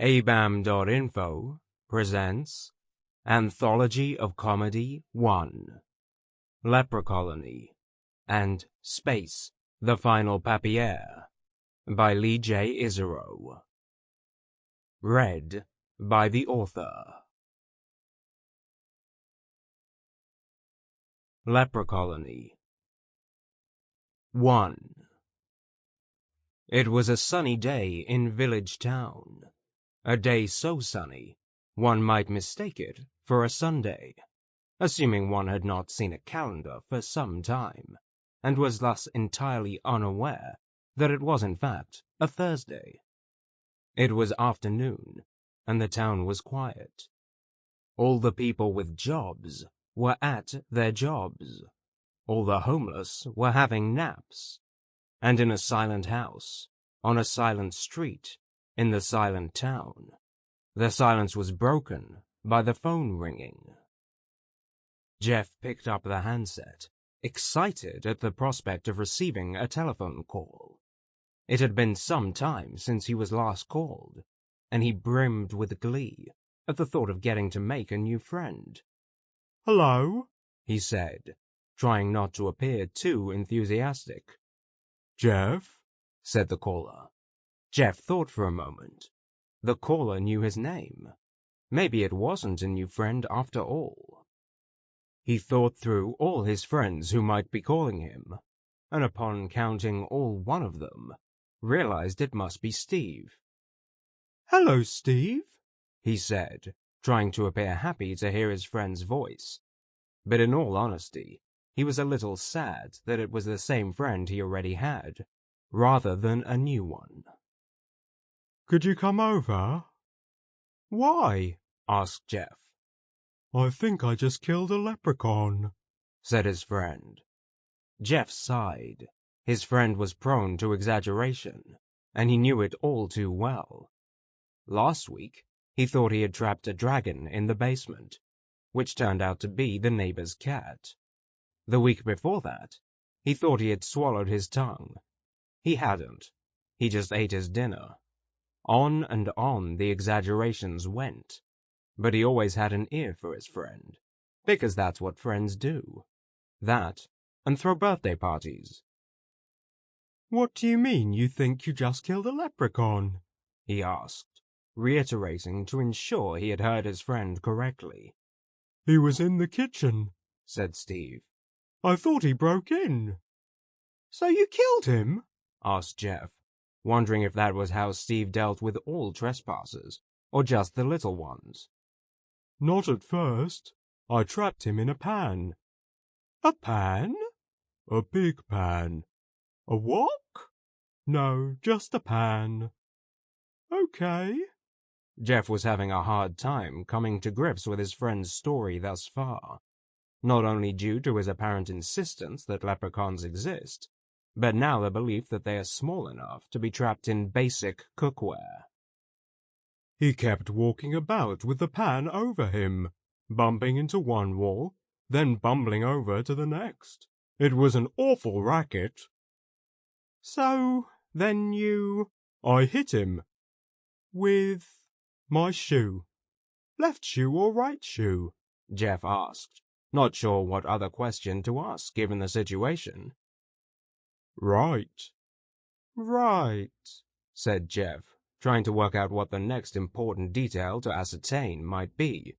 ABAM.info presents Anthology of Comedy 1, Leprecolony, and Space, the Final Papier, by J Isserow. Read by the author. Leprecolony 1. It was a sunny day in village town. A day so sunny, one might mistake it for a Sunday, assuming one had not seen a calendar for some time, and was thus entirely unaware that it was in fact a Thursday. It was afternoon, and the town was quiet. All the people with jobs were at their jobs. All the homeless were having naps. And in a silent house, on a silent street, in the silent town, the silence was broken by the phone ringing. Jeff picked up the handset, excited at the prospect of receiving a telephone call. It had been some time since he was last called, and he brimmed with glee at the thought of getting to make a new friend. "Hello," he said, trying not to appear too enthusiastic. "Jeff?" said the caller. Jeff thought for a moment. The caller knew his name. Maybe it wasn't a new friend after all. He thought through all his friends who might be calling him, and upon counting all one of them, realized it must be Steve. "Hello, Steve," he said, trying to appear happy to hear his friend's voice. But in all honesty, he was a little sad that it was the same friend he already had, rather than a new one. "Could you come over?" "Why?" asked Jeff. "I think I just killed a leprechaun," said his friend. Jeff sighed. His friend was prone to exaggeration, and he knew it all too well. Last week, he thought he had trapped a dragon in the basement, which turned out to be the neighbor's cat. The week before that, he thought he had swallowed his tongue. He hadn't. He just ate his dinner. On and on the exaggerations went, but he always had an ear for his friend, because that's what friends do. That, and throw birthday parties. "What do you mean you think you just killed a leprechaun?" he asked, reiterating to ensure he had heard his friend correctly. "He was in the kitchen," said Steve. "I thought he broke in." "So you killed him?" asked Jeff, wondering if that was how Steve dealt with all trespassers, or just the little ones. "Not at first. I trapped him in a pan." "A pan?" "A big pan." "A wok?" "No, just a pan." "Okay." Jeff was having a hard time coming to grips with his friend's story thus far, not only due to his apparent insistence that leprechauns exist, but now the belief that they are small enough to be trapped in basic cookware. "He kept walking about with the pan over him, bumping into one wall, then bumbling over to the next. It was an awful racket." "So, then you—" "I hit him." "With—" "My shoe." "Left shoe or right shoe?" Jeff asked, not sure what other question to ask given the situation. "Right." "Right," said Jeff, trying to work out what the next important detail to ascertain might be.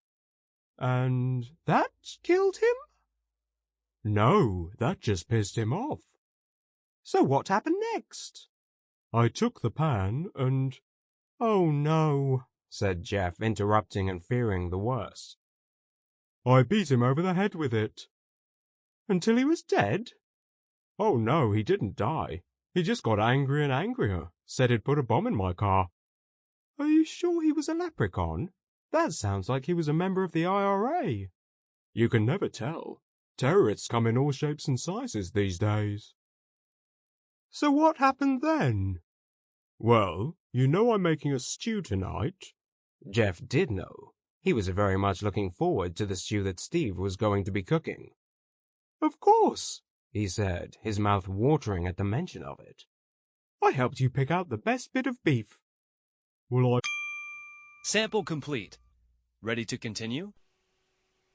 "And that killed him?" "No, that just pissed him off." "So what happened next?" "I took the pan and—" "Oh no," said Jeff, interrupting and fearing the worst. "I beat him over the head with it." "Until he was dead?" "Oh no, he didn't die. He just got angrier and angrier, said he'd put a bomb in my car." "Are you sure he was a leprechaun? That sounds like he was a member of the IRA. "You can never tell. Terrorists come in all shapes and sizes these days." "So what happened then?" "Well, you know I'm making a stew tonight." Jeff did know. He was very much looking forward to the stew that Steve was going to be cooking. "Of course," he said, his mouth watering at the mention of it. "I helped you pick out the best bit of beef." "Well, Sample complete. Ready to continue?